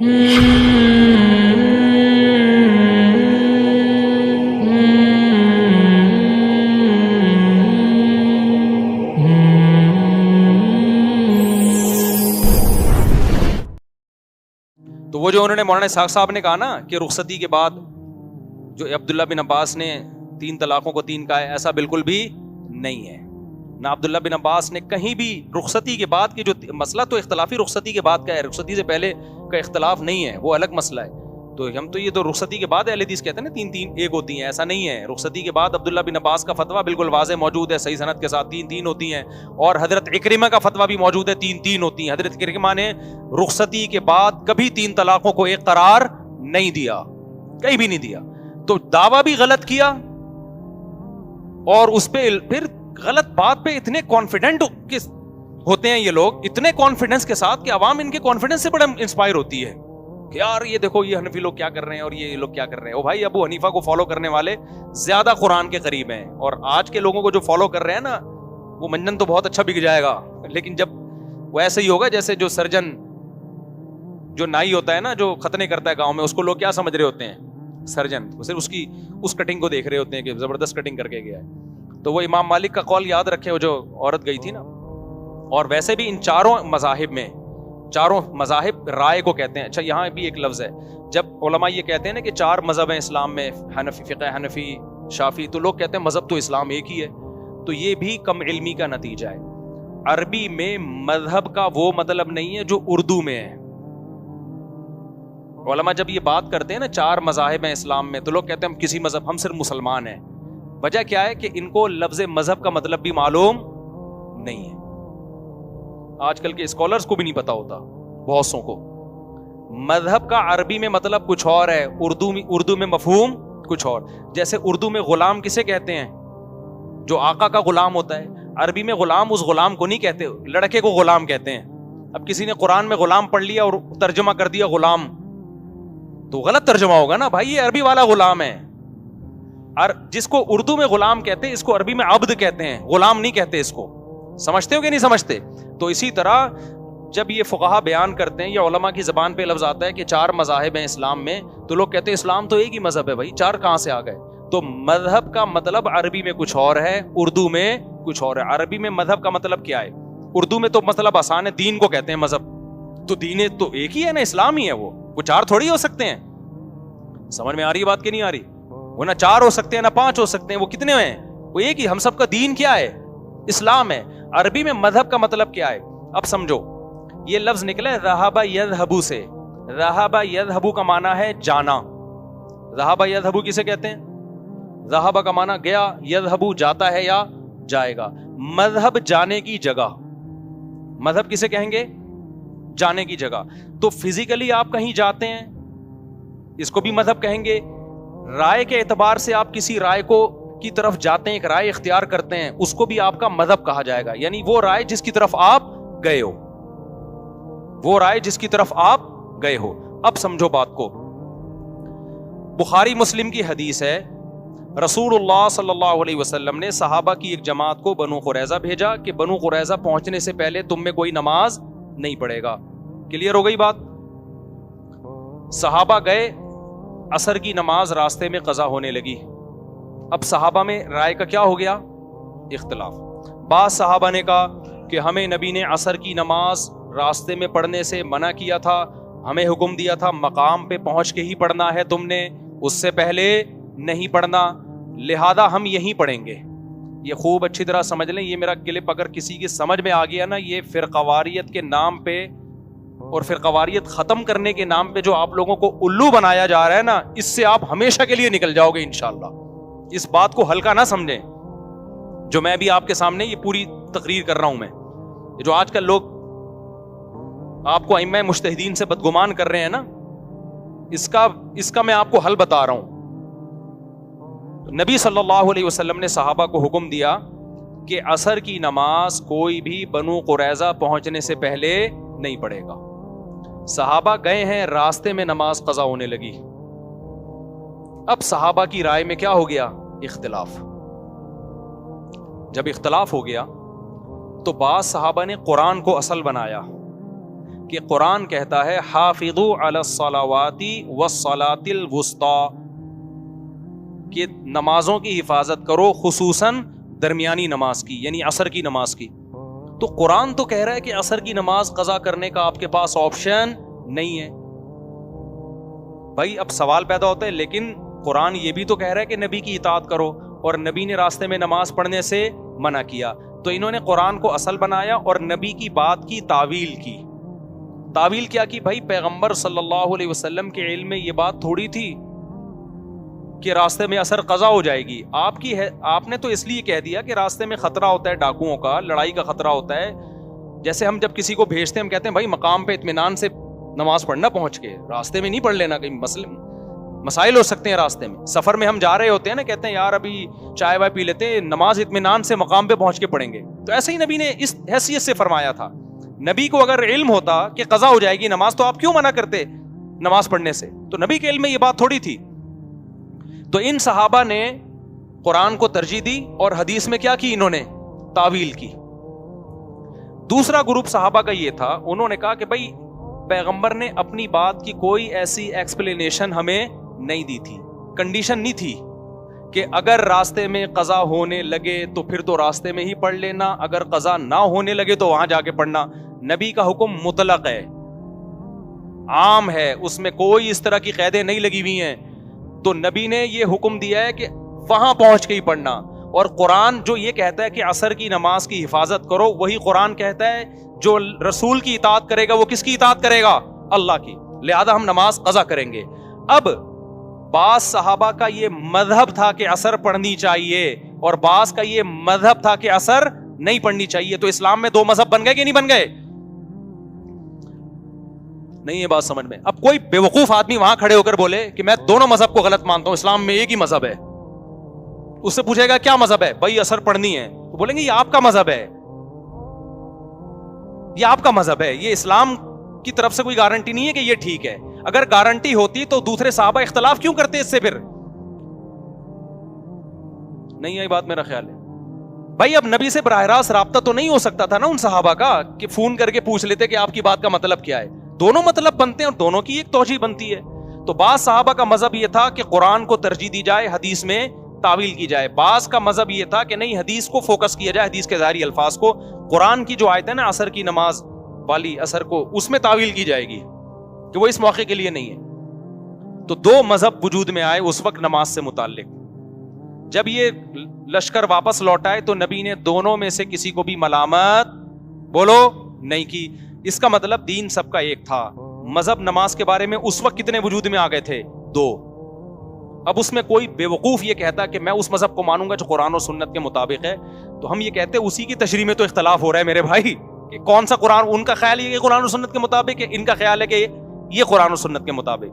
تو وہ جو انہوں نے مولانا اسحاق صاحب نے کہا نا کہ رخصتی کے بعد جو عبداللہ بن عباس نے 3 طلاقوں کو 3 کہا ہے، ایسا بالکل بھی نہیں ہے. نہ عبداللہ بن عباس نے کہیں بھی رخصتی کے بعد کی جو مسئلہ تو اختلافی رخصتی کے بعد کا ہے، رخصتی سے پہلے کا اختلاف نہیں ہے، وہ الگ مسئلہ ہے. تو ہم تو یہ تو رخصتی کے بعد اہل حدیث کہتے ہیں نا 3 ایک ہوتی ہیں، ایسا نہیں ہے. رخصتی کے بعد عبداللہ بن عباس کا فتویٰ بالکل واضح موجود ہے صحیح سند کے ساتھ، 3 ہوتی ہیں. اور حضرت اکرمہ کا فتویٰ بھی موجود ہے، 3 ہوتی ہیں. حضرت اکرمہ نے رخصتی کے بعد کبھی 3 طلاقوں کو ایک قرار نہیں دیا، کہیں بھی نہیں دیا. تو دعویٰ بھی غلط کیا، اور اس پہ پھر غلط بات پہ اتنے کانفیڈنٹ ہوتے ہیں یہ لوگ، اتنے کانفیڈنس کے ساتھ کہ عوام ان کے کانفیڈنس سے بڑا انسپائر ہوتی ہے کہ یار یہ دیکھو یہ حنفی لوگ کیا کر رہے ہیں اور یہ لوگ کیا کر رہے ہیں. او بھائی، ابو حنیفہ کو فالو کرنے والے زیادہ قرآن کے قریب ہیں، اور آج کے لوگوں کو جو فالو کر رہے ہیں نا، وہ منجن تو بہت اچھا بک جائے گا، لیکن جب وہ ایسے ہی ہوگا جیسے جو سرجن جو نائی ہوتا ہے نا، جو ختنے کرتا ہے گاؤں میں، اس کو لوگ کیا سمجھ رہے ہوتے ہیں؟ سرجن. وہ صرف اس کٹنگ کو دیکھ رہے ہوتے ہیں کہ زبردست کٹنگ کر کے گیا ہے. تو وہ امام مالک کا قول یاد رکھے، وہ جو عورت گئی تھی نا. اور ویسے بھی ان چاروں مذاہب رائے کو کہتے ہیں. اچھا، یہاں بھی ایک لفظ ہے، جب علماء یہ کہتے ہیں نا کہ 4 مذہب ہیں اسلام میں، حنفی فقہ، حنفی، شافعی، تو لوگ کہتے ہیں مذہب تو اسلام ایک ہی ہے. تو یہ بھی کم علمی کا نتیجہ ہے. عربی میں مذہب کا وہ مطلب نہیں ہے جو اردو میں ہے. علماء جب یہ بات کرتے ہیں نا 4 مذاہب ہیں اسلام میں، تو لوگ کہتے ہیں ہم کسی مذہب، ہم صرف مسلمان ہیں. وجہ کیا ہے کہ ان کو لفظ مذہب کا مطلب بھی معلوم نہیں ہے. آج کل کے اسکالرز کو بھی نہیں پتا ہوتا، بہت سو کو. مذہب کا عربی میں مطلب کچھ اور ہے، اردو میں مفہوم کچھ اور. جیسے اردو میں غلام کسے کہتے ہیں؟ جو آقا کا غلام ہوتا ہے. عربی میں غلام اس غلام کو نہیں کہتے، لڑکے کو غلام کہتے ہیں. اب کسی نے قرآن میں غلام پڑھ لیا اور ترجمہ کر دیا غلام، تو غلط ترجمہ ہوگا نا بھائی، یہ عربی والا غلام ہے. جس کو اردو میں غلام کہتے ہیں، اس کو عربی میں عبد کہتے ہیں، غلام نہیں کہتے اس کو. سمجھتے ہو کہ نہیں سمجھتے؟ تو اسی طرح جب یہ فقہا بیان کرتے ہیں یا علماء کی زبان پہ لفظ آتا ہے کہ 4 مذاہب ہیں اسلام میں، تو لوگ کہتے ہیں اسلام تو ایک ہی مذہب ہے. بھائی 4 کہاں سے آ گئے؟ تو مذہب کا مطلب عربی میں کچھ اور ہے، اردو میں کچھ اور ہے. عربی میں مذہب کا مطلب کیا ہے؟ اردو میں تو مطلب آسان ہے، دین کو کہتے ہیں مذہب. تو دین تو ایک ہی ہے نا، اسلام ہی ہے. وہ 4 تھوڑی ہو سکتے ہیں. سمجھ میں آ رہی ہے بات کہ نہیں آ رہی؟ وہ نہ 4 ہو سکتے ہیں نہ 5 ہو سکتے ہیں. وہ کتنے ہیں؟ وہ ایک ہی. ہم سب کا دین کیا ہے؟ اسلام ہے. عربی میں مذہب کا مطلب کیا ہے؟ اب سمجھو، یہ لفظ نکلا ہے ذہب یذہب سے. ذہب یذہب کا معنی ہے جانا. ذہب یذہب کسے کہتے ہیں؟ ذہب کا معنی گیا، یذہب جاتا ہے یا جائے گا. مذہب جانے کی جگہ. مذہب کسے کہیں گے؟ جانے کی جگہ. تو فزیکلی آپ کہیں جاتے ہیں، اس کو بھی مذہب کہیں گے. رائے کے اعتبار سے آپ کسی رائے کو کی طرف جاتے ہیں، ایک رائے اختیار کرتے ہیں، اس کو بھی آپ کا مذہب کہا جائے گا. یعنی وہ رائے جس کی طرف آپ گئے ہو، وہ رائے جس کی طرف آپ گئے ہو. اب سمجھو بات کو. بخاری مسلم کی حدیث ہے، رسول اللہ صلی اللہ علیہ وسلم نے صحابہ کی ایک جماعت کو بنو قریظہ بھیجا کہ بنو قریظہ پہنچنے سے پہلے تم میں کوئی نماز نہیں پڑھے گا. کلیئر ہو گئی بات؟ صحابہ گئے، عصر کی نماز راستے میں قضا ہونے لگی. اب صحابہ میں رائے کا کیا ہو گیا؟ اختلاف. بعض صحابہ نے کہا کہ ہمیں نبی نے عصر کی نماز راستے میں پڑھنے سے منع کیا تھا، ہمیں حکم دیا تھا مقام پہ پہنچ کے ہی پڑھنا ہے، تم نے اس سے پہلے نہیں پڑھنا، لہذا ہم یہیں پڑھیں گے. یہ خوب اچھی طرح سمجھ لیں، یہ میرا کلپ اگر کسی کی سمجھ میں آ گیا نا، یہ فرقواریت کے نام پہ اور فرقواریت ختم کرنے کے نام پہ جو آپ لوگوں کو الو بنایا جا رہا ہے نا، اس سے آپ ہمیشہ کے لیے نکل جاؤ گے انشاءاللہ. اس بات کو ہلکا نہ سمجھیں. جو میں بھی آپ کے سامنے یہ پوری تقریر کر رہا ہوں، میں جو آج کل لوگ آپ کو ائمہ مجتہدین سے بدگمان کر رہے ہیں نا، اس کا میں آپ کو حل بتا رہا ہوں. نبی صلی اللہ علیہ وسلم نے صحابہ کو حکم دیا کہ عصر کی نماز کوئی بھی بنو قریظہ پہنچنے سے پہلے نہیں پڑھے گا. صحابہ گئے ہیں، راستے میں نماز قضا ہونے لگی. اب صحابہ کی رائے میں کیا ہو گیا؟ اختلاف. جب اختلاف ہو گیا تو بعض صحابہ نے قرآن کو اصل بنایا، کہ قرآن کہتا ہے حافظوا علی الصلوات والصلاۃ الوسطی، کہ نمازوں کی حفاظت کرو، خصوصاً درمیانی نماز کی، یعنی عصر کی نماز کی. تو قرآن تو کہہ رہا ہے کہ عصر کی نماز قضا کرنے کا آپ کے پاس آپشن نہیں ہے. بھائی اب سوال پیدا ہوتا ہے لیکن قرآن یہ بھی تو کہہ رہا ہے کہ نبی کی اطاعت کرو، اور نبی نے راستے میں نماز پڑھنے سے منع کیا. تو انہوں نے قرآن کو اصل بنایا اور نبی کی بات کی تعویل کی. تعویل کیا کی؟ بھائی پیغمبر صلی اللہ علیہ وسلم کے علم میں یہ بات تھوڑی تھی کہ راستے میں اثر قضا ہو جائے گی. آپ نے تو اس لیے کہہ دیا کہ راستے میں خطرہ ہوتا ہے، ڈاکوؤں کا، لڑائی کا خطرہ ہوتا ہے. جیسے ہم جب کسی کو بھیجتے ہیں ہم کہتے ہیں بھائی مقام پہ اطمینان سے نماز پڑھنا، پہنچ کے راستے میں نہیں پڑھ لینا، کہیں مسائل ہو سکتے ہیں راستے میں. سفر میں ہم جا رہے ہوتے ہیں نا، کہتے ہیں یار ابھی چائے وائے پی لیتے ہیں، نماز اطمینان سے مقام پہ پہنچ کے پڑھیں گے. تو ایسے ہی نبی نے اس حیثیت سے فرمایا تھا. نبی کو اگر علم ہوتا کہ قضا ہو جائے گی نماز تو آپ کیوں منع کرتے نماز پڑھنے سے؟ تو نبی کے علم میں یہ بات تھوڑی تھی. تو ان صحابہ نے قرآن کو ترجیح دی اور حدیث میں کیا کی؟ انہوں نے تعویل کی. دوسرا گروپ صحابہ کا یہ تھا، انہوں نے کہا کہ بھائی پیغمبر نے اپنی بات کی کوئی ایسی ایکسپلینیشن ہمیں نہیں دی تھی، کنڈیشن نہیں تھی کہ اگر راستے میں قضا ہونے لگے تو پھر تو راستے میں ہی پڑھ لینا، اگر قضا نہ ہونے لگے تو وہاں جا کے پڑھنا. نبی کا حکم مطلق ہے، عام ہے، اس میں کوئی اس طرح کی قیدیں نہیں لگی ہوئی ہیں. تو نبی نے یہ حکم دیا ہے کہ وہاں پہنچ کے ہی پڑھنا. اور قرآن جو یہ کہتا ہے کہ عصر کی نماز کی حفاظت کرو، وہی قرآن کہتا ہے جو رسول کی اطاعت کرے گا وہ کس کی اطاعت کرے گا؟ اللہ کی. لہذا ہم نماز قضا کریں گے. اب بعض صحابہ کا یہ مذہب تھا کہ عصر پڑھنی چاہیے اور بعض کا یہ مذہب تھا کہ عصر نہیں پڑھنی چاہیے. تو اسلام میں دو مذہب بن گئے کہ نہیں بن گئے؟ نہیں یہ بات سمجھ میں. اب کوئی بیوقوف آدمی وہاں کھڑے ہو کر بولے کہ میں دونوں مذہب کو غلط مانتا ہوں، اسلام میں ایک ہی مذہب ہے. اس سے پوچھے گا کیا مذہب ہے؟ بھائی عصر پڑھنی ہے. تو بولیں گے یہ آپ کا مذہب ہے، یہ آپ کا مذہب ہے، یہ اسلام کی طرف سے کوئی گارنٹی نہیں ہے کہ یہ ٹھیک ہے. اگر گارنٹی ہوتی تو دوسرے صحابہ اختلاف کیوں کرتے اس سے؟ پھر نہیں آئی بات، میرا خیال ہے. بھائی اب نبی سے براہ راست رابطہ تو نہیں ہو سکتا تھا نا ان صحابہ کا کہ فون کر کے پوچھ لیتے کہ آپ کی بات کا مطلب کیا ہے. دونوں مطلب بنتے ہیں اور دونوں کی ایک توجیہ بنتی ہے. تو بعض صحابہ کا مذہب یہ تھا کہ قرآن کو ترجیح دی جائے، حدیث میں تعویل کی جائے. بعض کا مذہب یہ تھا کہ نہیں، حدیث کو فوکس کیا جائے، حدیث کے ظاہری الفاظ کو. قرآن کی جو آیت ہے نا عصر کی نماز والی، عصر کو اس میں تعویل کی جائے گی کہ وہ اس موقع کے لیے نہیں ہے. تو دو مذہب وجود میں آئے اس وقت نماز سے متعلق. جب یہ لشکر واپس لوٹ آئے تو نبی نے دونوں میں سے کسی کو بھی ملامت بولو نہیں کی. اس کا مطلب دین سب کا ایک تھا. مذہب نماز کے بارے میں اس وقت کتنے وجود میں آ گئے تھے؟ دو. اب اس میں کوئی بے وقوف یہ کہتا کہ میں اس مذہب کو مانوں گا جو قرآن و سنت کے مطابق ہے، تو ہم یہ کہتے اسی کی تشریح میں تو اختلاف ہو رہا ہے میرے بھائی، کہ کون سا قرآن. ان کا خیال یہ کہ قرآن و سنت کے مطابق ہے، ان کا خیال ہے کہ یہ قرآن و سنت کے مطابق.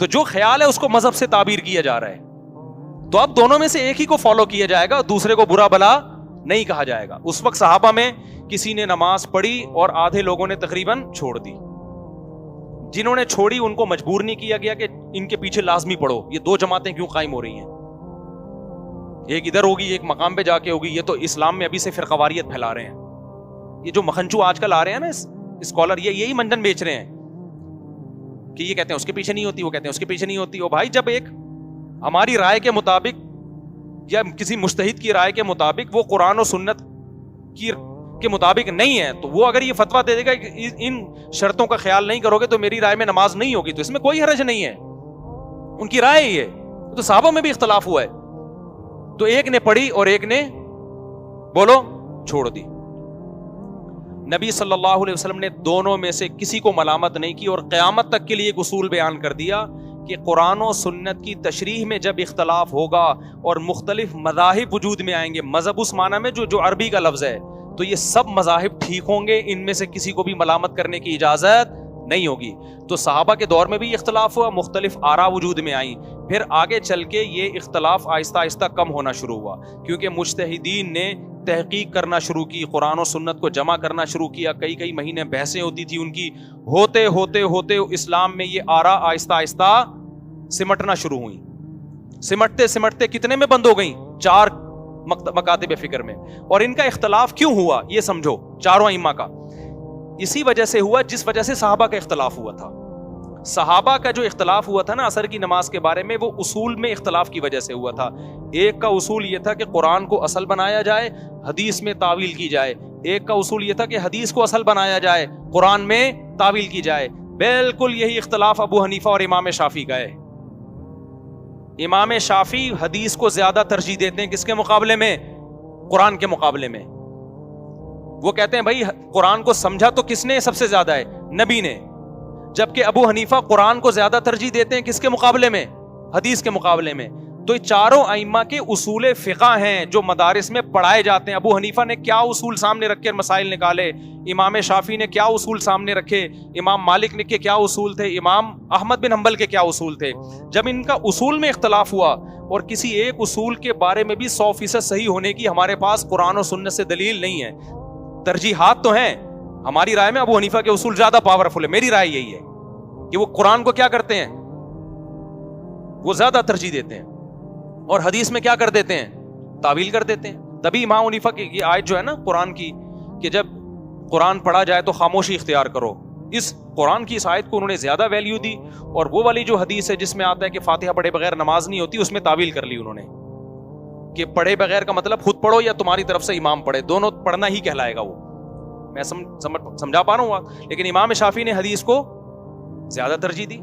تو جو خیال ہے اس کو مذہب سے تعبیر کیا جا رہا ہے. تو اب دونوں میں سے ایک ہی کو فالو کیا جائے گا، دوسرے کو برا بلا نہیں کہا جائے گا. اس وقت صحابہ میں کسی نے نماز پڑھی اور آدھے لوگوں نے تقریباً چھوڑ دی. جنہوں نے چھوڑی ان کو مجبور نہیں کیا گیا کہ ان کے پیچھے لازمی پڑھو. یہ دو جماعتیں کیوں قائم ہو رہی ہیں؟ ایک ادھر ہوگی ایک مقام پہ جا کے ہوگی. یہ تو اسلام میں ابھی سے فرقواریت پھیلا رہے ہیں. یہ جو مکھنچو آج کل آ رہے ہیں نا اسکالر، یہ یہی منجن بیچ رہے ہیں کہ یہ کہتے ہیں اس کے پیچھے نہیں ہوتی، وہ کہتے ہیں اس کے پیچھے نہیں ہوتی. اور بھائی جب ایک ہماری رائے کے مطابق یا کسی مجتہد کی رائے کے مطابق وہ قرآن و سنت کے مطابق نہیں ہے، تو وہ اگر یہ فتویٰ دے دے گا کہ ان شرطوں کا خیال نہیں کرو گے تو میری رائے میں نماز نہیں ہوگی، تو اس میں کوئی حرج نہیں ہے. ان کی رائے ہی ہے. تو صحابہ میں بھی اختلاف ہوا ہے، تو ایک نے پڑھی اور ایک نے بولو چھوڑ دی. نبی صلی اللہ علیہ وسلم نے دونوں میں سے کسی کو ملامت نہیں کی، اور قیامت تک کے لیے ایک اصول بیان کر دیا کہ قرآن و سنت کی تشریح میں جب اختلاف ہوگا اور مختلف مذاہب وجود میں آئیں گے، مذہب اس معنی میں جو عربی کا لفظ ہے، تو یہ سب مذاہب ٹھیک ہوں گے، ان میں سے کسی کو بھی ملامت کرنے کی اجازت نہیں ہوگی. تو صحابہ کے دور میں بھی اختلاف ہوا، مختلف آراء وجود میں آئیں. پھر آگے چل کے یہ اختلاف آہستہ آہستہ کم ہونا شروع ہوا، کیونکہ مجتہدین نے تحقیق کرنا شروع کی، قرآن و سنت کو جمع کرنا شروع کیا. کئی مہینے بحثیں ہوتی تھی ان کی. ہوتے ہوتے ہوتے اسلام میں یہ آراء آہستہ آہستہ سمٹنا شروع ہوئی. سمٹتے سمٹتے کتنے میں بند ہو گئیں؟ 4 مکاتب فکر میں. اور ان کا اختلاف کیوں ہوا یہ سمجھو، چاروں ائمہ کا. اسی وجہ سے ہوا جس وجہ سے صحابہ کا اختلاف ہوا تھا. صحابہ کا جو اختلاف ہوا تھا نا عصر کی نماز کے بارے میں, وہ اصول میں اختلاف کی وجہ سے ہوا تھا. ایک کا اصول یہ تھا کہ قرآن کو اصل بنایا جائے, حدیث میں تعویل کی جائے. ایک کا اصول یہ تھا کہ حدیث کو اصل بنایا جائے, قرآن میں تعویل کی جائے. بالکل یہی اختلاف ابو حنیفہ اور امام شافعی کا ہے. امام شافعی حدیث کو زیادہ ترجیح دیتے ہیں کس کے مقابلے میں؟ قرآن کے مقابلے میں. وہ کہتے ہیں بھائی قرآن کو سمجھا تو کس نے سب سے زیادہ ہے؟ نبی نے. جبکہ ابو حنیفہ قرآن کو زیادہ ترجیح دیتے ہیں کس کے مقابلے میں؟ حدیث کے مقابلے میں. تو یہ چاروں ائمہ کے اصول فقہ ہیں جو مدارس میں پڑھائے جاتے ہیں. ابو حنیفہ نے کیا اصول سامنے رکھ کے مسائل نکالے, امام شافعی نے کیا اصول سامنے رکھے, امام مالک نے کیا اصول تھے, امام احمد بن حنبل کے کیا اصول تھے. جب ان کا اصول میں اختلاف ہوا اور کسی ایک اصول کے بارے میں بھی 100% صحیح ہونے کی ہمارے پاس قرآن و سنت سے دلیل نہیں ہے. ترجیحات تو ہیں, ہماری رائے میں ابو حنیفہ کے اصول زیادہ پاورفل ہے. میری رائے یہی ہے کہ وہ قرآن کو کیا کرتے ہیں, وہ زیادہ ترجیح دیتے ہیں, اور حدیث میں کیا کر دیتے ہیں, تعویل کر دیتے ہیں. تبھی امام حنیفہ کی یہ آیت جو ہے نا قرآن کی, کہ جب قرآن پڑھا جائے تو خاموشی اختیار کرو, اس قرآن کی اس آیت کو انہوں نے زیادہ ویلیو دی. اور وہ والی جو حدیث ہے جس میں آتا ہے کہ فاتحہ پڑھے بغیر نماز نہیں ہوتی, اس میں تعویل کر لی انہوں نے کہ پڑھے بغیر کا مطلب خود پڑھو یا تمہاری طرف سے امام پڑھے, دونوں پڑھنا ہی کہلائے گا. وہ میں سمجھا پا رہا ہوں. لیکن امام شافعی نے حدیث کو زیادہ ترجیح دی.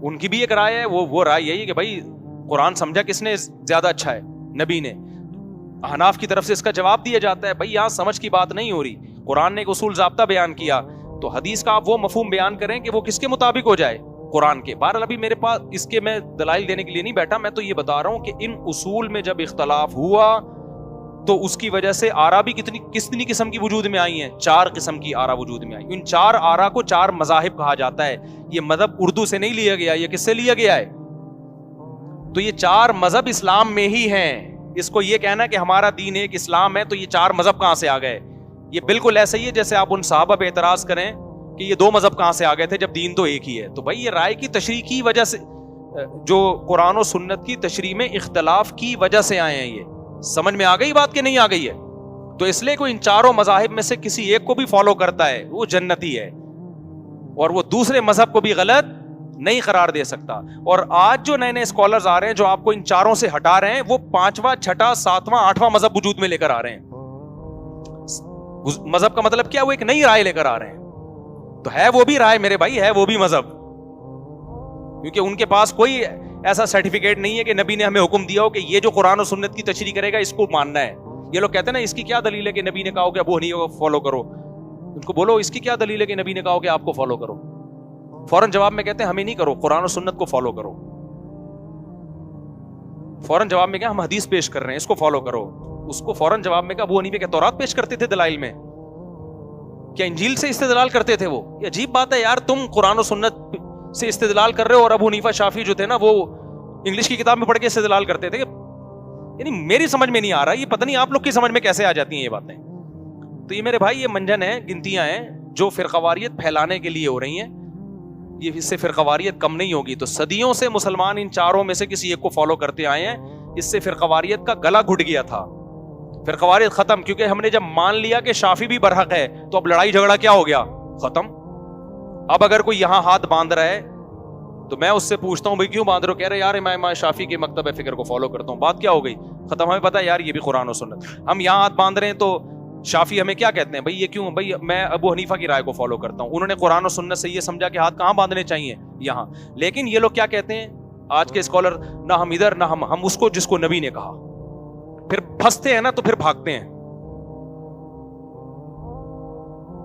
ان کی بھی ایک رائے ہے, وہ رائے یہی کہ بھائی قرآن سمجھا کس نے زیادہ اچھا ہے, نبی نے. احناف کی طرف سے اس کا جواب دیا جاتا ہے بھائی یہاں سمجھ کی بات نہیں ہو رہی, قرآن نے ایک اصول ضابطہ بیان کیا تو حدیث کا آپ وہ مفہوم بیان کریں کہ وہ کس کے مطابق ہو جائے, قرآن کے. بہرحال ابھی میرے پاس اس کے میں دلائل دینے کے لیے نہیں بیٹھا, میں تو یہ بتا رہا ہوں کہ ان اصول میں جب اختلاف ہوا تو اس کی وجہ سے آرا بھی کتنی قسم کی وجود میں آئی ہیں, 4 قسم کی آرا وجود میں آئی. ان 4 آرا کو 4 مذاہب کہا جاتا ہے. یہ مذہب اردو سے نہیں لیا گیا, یہ کس سے لیا گیا ہے؟ تو یہ 4 مذہب اسلام میں ہی ہیں. اس کو یہ کہنا کہ ہمارا دین ایک اسلام ہے تو یہ 4 مذہب کہاں سے آ گئے, یہ بالکل ایسا ہی ہے جیسے آپ ان صحابہ پہ اعتراض کریں کہ یہ 2 مذہب کہاں سے آ گئے تھے جب دین تو ایک ہی ہے. تو بھائی یہ رائے کی تشریح کی وجہ سے, جو قرآن و سنت کی تشریح میں اختلاف کی وجہ سے آئے ہیں. یہ سمجھ میں آ گئی بات کہ نہیں آ گئی ہے؟ تو اس لیے کوئی ان 4 مذاہب میں سے کسی ایک کو بھی فالو کرتا ہے وہ جنتی ہے, اور وہ دوسرے مذہب کو بھی غلط نہیں قرار دے سکتا. اور آج جو نئے اسکالرز آ رہے ہیں جو آپ کو ان 4 سے ہٹا رہے ہیں, وہ 5واں 6واں 7واں 8واں مذہب وجود میں لے کر آ رہے ہیں. مذہب کا مطلب کیا, وہ ایک نئی رائے لے کر آ رہے ہیں. تو ہے وہ بھی رائے میرے بھائی, ہے وہ بھی مذہب, کیونکہ ان کے پاس کوئی ایسا سرٹیفکیٹ نہیں ہے کہ نبی نے ہمیں حکم دیا ہو کہ یہ جو قرآن و سنت کی تشریح کرے گا اس کو ماننا ہے. یہ لوگ کہتے ہیں نا اس کی کیا دلیل ہے کہ نبی نے کہا ہو کہ ابو حنیفہ کو فالو کرو. ان کو بولو اس کی کیا دلیل ہے کہ نبی نے کہا ہو کہ آپ کو فالو کرو. فوراً جواب میں کہتے ہیں ہمیں نہیں کرو, قرآن و سنت کو فالو کرو. فوراً جواب میں کیا, ہم حدیث پیش کر رہے ہیں اس کو فالو کرو. اس کو فوراً جواب میں کہا ابو حنیفہ کیا تورات پیش کرتے تھے دلائل میں, کیا انجیل سے استدلال کرتے تھے وہ؟ یہ عجیب بات ہے یار, تم قرآن و سنت سے استدلال کر رہے ہو اور ابو حنیفہ شافعی جو تھے نا وہ انگلش کی کتاب میں پڑھ کے استدلال کرتے تھے. یعنی میری سمجھ میں نہیں آ رہا, یہ پتہ نہیں آپ لوگ کی سمجھ میں کیسے آ جاتی ہیں یہ باتیں. تو یہ میرے بھائی یہ منجن ہیں, گنتیاں ہیں جو فرقواریت پھیلانے کے لیے ہو رہی ہیں. یہ اس سے فرقواریت کم نہیں ہوگی. تو صدیوں سے مسلمان ان 4 میں سے کسی ایک کو فالو کرتے آئے ہیں. اس سے فرقواریت کا گلا گھٹ گیا تھا, فرقواریت ختم. کیونکہ ہم نے جب مان لیا کہ شافعی بھی برحق ہے تو اب لڑائی جھگڑا کیا ہو گیا, ختم. اب اگر کوئی یہاں ہاتھ باندھ رہا ہے تو میں اس سے پوچھتا ہوں بھائی کیوں باندھ رہے ہو, کہہ رہے یار میں امام شافعی کے مکتب فکر کو فالو کرتا ہوں. بات کیا ہو گئی, ختم. ہمیں پتا ہے یار یہ بھی قرآن و سنت. ہم یہاں ہاتھ باندھ رہے ہیں تو شافعی ہمیں کیا کہتے ہیں بھائی یہ کیوں, بھائی میں ابو حنیفہ کی رائے کو فالو کرتا ہوں. انہوں نے قرآن و سنت سے یہ سمجھا کہ ہاتھ کہاں باندھنے چاہیے, یہاں. لیکن یہ لوگ کیا کہتے ہیں آج کے اسکالر, نہ ہم ادھر نہ ہم اس کو جس کو نبی نے کہا. پھر پھنستے ہیں نا تو پھر بھاگتے ہیں,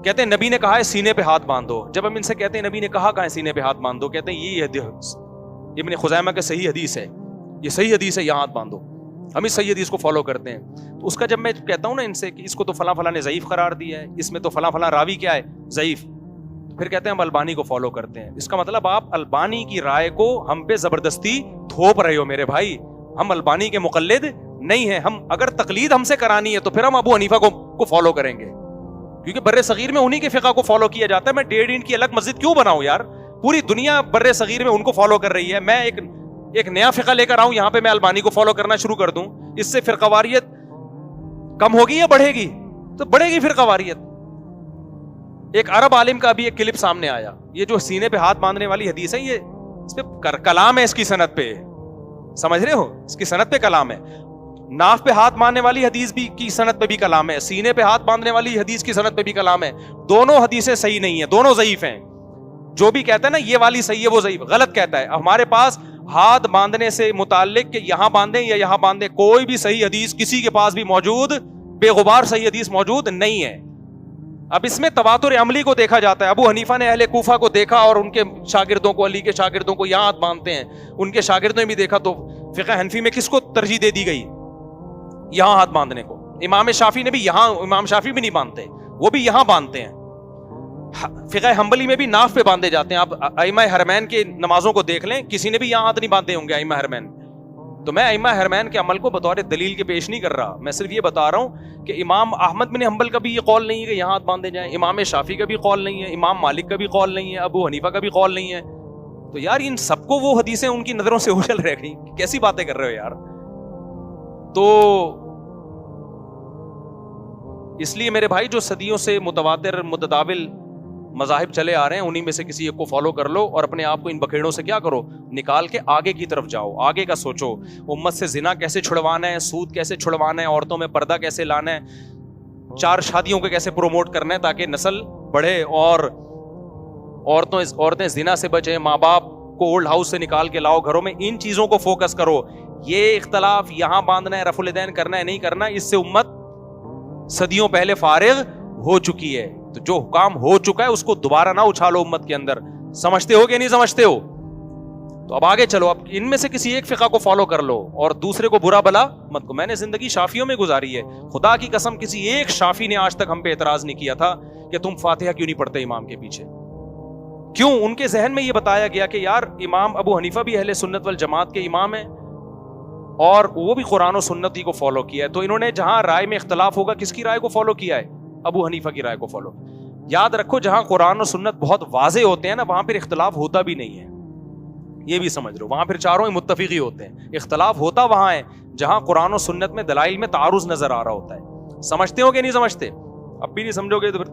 کہتے ہیں نبی نے کہا ہے سینے پہ ہاتھ باندھو. جب ہم ان سے کہتے ہیں نبی نے کہا کہاں ہے سینے پہ ہاتھ باندھو, کہتے ہیں یہ حدیث ابن خزیمہ کا صحیح حدیث ہے, یہ صحیح حدیث ہے, یہاں ہاتھ باندھو. ہم اس صحیح حدیث کو فالو کرتے ہیں. تو اس کا جب میں کہتا ہوں نا ان سے کہ اس کو تو فلاں فلاں نے ضعیف قرار دیا ہے, اس میں تو فلاں فلاں راوی کیا ہے ضعیف, پھر کہتے ہیں ہم البانی کو فالو کرتے ہیں. اس کا مطلب آپ البانی کی رائے کو ہم پہ زبردستی تھوپ رہے ہو میرے بھائی. ہم البانی کے مقلد نہیں ہیں. ہم اگر تقلید ہم سے کرانی ہے تو پھر ہم ابو حنیفہ کو فالو کریں گے, کیونکہ بر صغیر میں انہی کے فقہ کو فالو کیا جاتا ہے. میں 1.5 اینٹ کی الگ مسجد کیوں بناؤں یار, پوری دنیا بر صغیر میں ان کو فالو کر رہی ہے. میں ایک نیا فقہ لے کر آؤں یہاں پہ, میں البانی کو فالو کرنا شروع کر دوں, اس سے فرقواریت کم ہوگی یا بڑھے گی؟ تو بڑھے گی فرقواریت. ایک عرب عالم کا بھی ایک کلپ سامنے آیا, یہ جو سینے پہ ہاتھ باندھنے والی حدیث ہے, یہ اس پہ کلام ہے, اس کی سند پہ, سمجھ رہے ہو, اس کی سند پہ کلام ہے. ناف پہ ہاتھ باندھنے والی حدیث بھی کی سند پہ بھی کلام ہے, سینے پہ ہاتھ باندھنے والی حدیث کی سند پہ بھی کلام ہے. دونوں حدیثیں صحیح نہیں ہیں, دونوں ضعیف ہیں. جو بھی کہتا ہے نا یہ والی صحیح ہے وہ ضعیف, غلط کہتا ہے. ہمارے پاس ہاتھ باندھنے سے متعلق کہ یہاں باندھیں یا یہاں باندھیں, کوئی بھی صحیح حدیث کسی کے پاس بھی موجود, بے غبار صحیح حدیث موجود نہیں ہے. اب اس میں تواتر عملی کو دیکھا جاتا ہے. ابو حنیفہ نے اہل کوفہ کو دیکھا اور ان کے شاگردوں کو, علی کے شاگردوں کو یہاں ہاتھ باندھتے ہیں, ان کے شاگردوں نے بھی دیکھا, تو فقہ حنفی میں کس کو ترجیح دے دی گئی؟ یہاں ہاتھ باندھنے کو. امام شافعی نے بھی یہاں, امام شافعی بھی نہیں باندھتے, وہ بھی یہاں باندھتے ہیں. فقہ حنبلی میں بھی ناف پہ باندھے جاتے ہیں. آپ ائمہ حرمین کے نمازوں کو دیکھ لیں, کسی نے بھی یہاں ہاتھ نہیں باندھے ہوں گے ائمہ حرمین. تو میں ائمہ حرمین کے عمل کو بطور دلیل کے پیش نہیں کر رہا, میں صرف یہ بتا رہا ہوں کہ امام احمد بن حنبل کا بھی یہ قول نہیں ہے کہ یہاں ہاتھ باندھے جائیں, امام شافعی کا بھی قول نہیں ہے, امام مالک کا بھی قول نہیں ہے, ابو حنیفہ کا بھی قول نہیں ہے. تو یار ان سب کو وہ حدیثیں ان کی نظروں سے اوجھل رہ گئی, کیسی باتیں کر رہے ہو یار. تو اس لیے میرے بھائی جو صدیوں سے متواتر متداول مذاہب چلے آ رہے ہیں, انہی میں سے کسی ایک کو فالو کر لو اور اپنے آپ کو ان بکھیڑوں سے کیا کرو, نکال کے آگے کی طرف جاؤ, آگے کا سوچو. امت سے زنا کیسے چھڑوانا ہے, سود کیسے چھڑوانا ہے, عورتوں میں پردہ کیسے لانا ہے, 4 شادیوں کو کیسے پروموٹ کرنا ہے تاکہ نسل بڑھے اور عورتیں زنا سے بچیں, ماں باپ کو اولڈ ہاؤس سے نکال کے لاؤ گھروں میں. ان چیزوں کو فوکس کرو. یہ اختلاف یہاں باندھنا ہے, رفع الیدین کرنا ہے, نہیں کرنا, اس سے امت صدیوں پہلے فارغ ہو چکی ہے. تو جو حکام ہو چکا ہے اس کو دوبارہ نہ اچھالو امت کے اندر. سمجھتے ہو کہ نہیں سمجھتے ہو؟ تو اب آگے چلو, اب ان میں سے کسی ایک فقہ کو فالو کر لو اور دوسرے کو برا بلا مت کو. میں نے زندگی شافیوں میں گزاری ہے, خدا کی قسم کسی ایک شافی نے آج تک ہم پہ اعتراض نہیں کیا تھا کہ تم فاتحہ کیوں نہیں پڑھتے امام کے پیچھے. کیوں؟ ان کے ذہن میں یہ بتایا گیا کہ یار امام ابو حنیفہ بھی اہل سنت والجماعت کے امام ہیں اور وہ بھی قرآن و سنت ہی کو فالو کیا ہے. تو انہوں نے جہاں رائے میں اختلاف ہوگا کس کی رائے کو فالو کیا ہے؟ ابو حنیفہ کی رائے کو فالو. یاد رکھو جہاں قرآن و سنت بہت واضح ہوتے ہیں نا, وہاں پھر اختلاف ہوتا بھی نہیں ہے, یہ بھی سمجھ لو. وہاں پھر چاروں ہی متفق ہی ہوتے ہیں. اختلاف ہوتا وہاں ہے جہاں قرآن و سنت میں دلائل میں تعارض نظر آ رہا ہوتا ہے. سمجھتے ہو کہ نہیں سمجھتے؟ اب بھی نہیں سمجھو گے تو پھر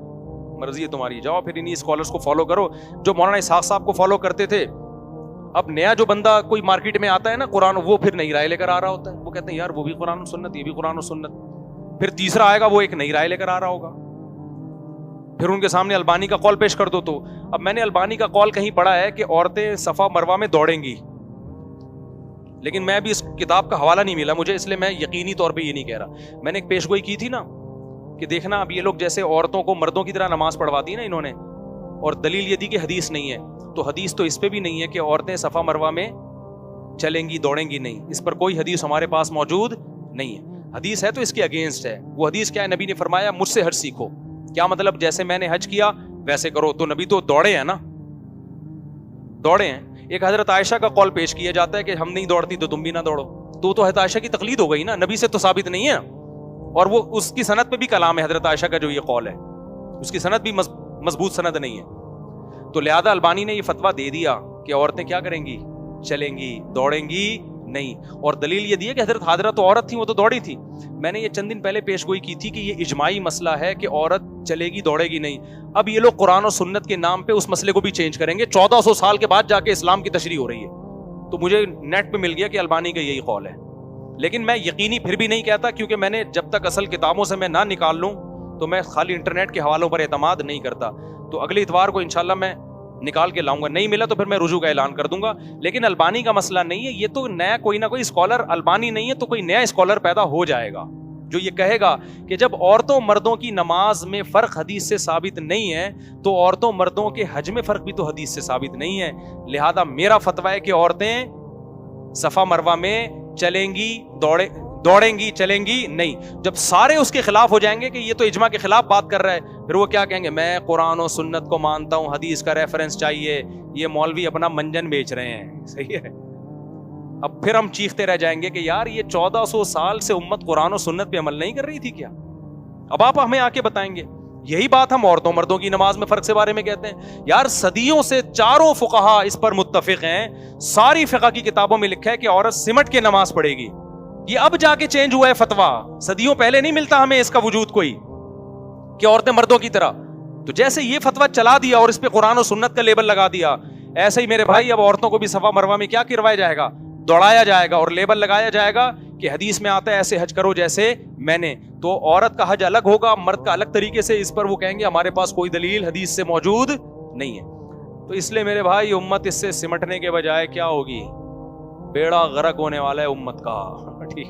مرضی ہے تمہاری, جاؤ پھر انہی اسکالرس کو فالو کرو جو مولانا اسحاق صاحب کو فالو کرتے تھے. اب نیا جو بندہ کوئی مارکیٹ میں آتا ہے نا قرآن, وہ پھر نئی رائے لے کر آ رہا ہوتا ہے. وہ کہتے ہیں یار وہ بھی قرآن و سنت, یہ بھی قرآن و سنت. پھر تیسرا آئے گا وہ ایک نئی رائے لے کر آ رہا ہوگا, پھر ان کے سامنے البانی کا قول پیش کر دو. تو اب میں نے البانی کا قول کہیں پڑھا ہے کہ عورتیں صفا مروہ میں دوڑیں گی, لیکن میں بھی اس کتاب کا حوالہ نہیں ملا مجھے, اس لیے میں یقینی طور پہ یہ نہیں کہہ رہا. میں نے ایک پیش گوئی کی تھی نا کہ دیکھنا اب یہ لوگ جیسے عورتوں کو مردوں کی طرح نماز پڑھواتی نا انہوں نے, اور دلیل یہ دی کہ حدیث نہیں ہے. تو حدیث تو اس پہ بھی نہیں ہے کہ عورتیں صفا مروہ میں چلیں گی دوڑیں گی, نہیں, اس پر کوئی حدیث ہمارے پاس موجود نہیں ہے. حدیث ہے تو اس کے اگینسٹ ہے. وہ حدیث کیا ہے؟ نبی نے فرمایا مجھ سے حج سیکھو. کیا مطلب؟ جیسے میں نے حج کیا ویسے کرو. تو نبی تو دوڑے ہیں نا, دوڑے ہیں. ایک حضرت عائشہ کا قول پیش کیا جاتا ہے کہ ہم نہیں دوڑتی تو تم بھی نہ دوڑو. تو حضرت عائشہ کی تقلید ہو گئی نا, نبی سے تو ثابت نہیں ہے. اور وہ اس کی سند پہ بھی کلام ہے حضرت عائشہ کا جو یہ قول ہے, اس کی سند بھی مضبوط سند نہیں ہے. تو لہذا البانی نے یہ فتویٰ دے دیا کہ عورتیں کیا کریں گی, چلیں گی, دوڑیں گی نہیں. اور دلیل یہ دی ہے کہ حضرت حاضرہ تو عورت تھی, وہ تو دوڑی تھی. میں نے یہ چند دن پہلے پیش گوئی کی تھی کہ یہ اجماعی مسئلہ ہے کہ عورت چلے گی دوڑے گی نہیں. اب یہ لوگ قرآن و سنت کے نام پہ اس مسئلے کو بھی چینج کریں گے. 1400 سال کے بعد جا کے اسلام کی تشریح ہو رہی ہے. تو مجھے نیٹ پہ مل گیا کہ البانی کا یہی قول ہے, لیکن میں یقینی پھر بھی نہیں کہتا, کیونکہ میں نے جب تک اصل کتابوں سے میں نہ نکال لوں تو میں خالی انٹرنیٹ کے حوالوں پر اعتماد نہیں کرتا. تو اگلی اتوار کو انشاءاللہ میں نکال کے لاؤں گا, نہیں ملا تو پھر میں رجوع کا اعلان کر دوں گا. لیکن البانی کا مسئلہ نہیں ہے, یہ تو نیا کوئی نہ کوئی اسکالر, البانی نہیں ہے تو کوئی نیا اسکالر پیدا ہو جائے گا جو یہ کہے گا کہ جب عورتوں مردوں کی نماز میں فرق حدیث سے ثابت نہیں ہے تو عورتوں مردوں کے حج میں فرق بھی تو حدیث سے ثابت نہیں ہے. لہذا میرا فتویٰ ہے کہ عورتیں صفا مروہ میں چلیں گی, دوڑیں گی, چلیں گی نہیں. جب سارے اس کے خلاف ہو جائیں گے کہ یہ تو اجماع کے خلاف بات کر رہا ہے, پھر وہ کیا کہیں گے, میں قرآن و سنت کو مانتا ہوں, حدیث کا ریفرنس چاہیے, یہ مولوی اپنا منجن بیچ رہے ہیں. صحیح ہے. اب پھر ہم چیختے رہ جائیں گے کہ یار یہ 1400 سال سے امت قرآن و سنت پہ عمل نہیں کر رہی تھی کیا؟ اب آپ ہمیں آ کے بتائیں گے. یہی بات ہم عورتوں مردوں کی نماز میں فرق سے بارے میں کہتے ہیں. یار صدیوں سے چاروں فقہا اس پر متفق ہیں, ساری فقہ کی کتابوں میں لکھا ہے کہ عورت سمٹ کے نماز پڑھے گی. یہ اب جا کے چینج ہوا ہے فتویٰ, صدیوں پہلے نہیں ملتا ہمیں اس کا وجود کوئی کہ عورتیں مردوں کی طرح. تو جیسے یہ فتویٰ چلا دیا اور اس پہ قرآن و سنت کا لیبل لگا دیا، ایسے ہی میرے بھائی اب عورتوں کو بھی صفا مروا میں کیا کروایا جائے گا؟ دوڑایا جائے گا اور لیبل لگایا جائے گا کہ حدیث میں آتا ہے ایسے حج کرو جیسے میں نے. تو عورت کا حج الگ ہوگا، مرد کا الگ طریقے سے. اس پر وہ کہیں گے ہمارے پاس کوئی دلیل حدیث سے موجود نہیں ہے. تو اس لیے میرے بھائی امت اس سے سمٹنے کے بجائے کیا ہوگی؟ بیڑا غرق ہونے والا ہے امت کا. ٹھیک ہے.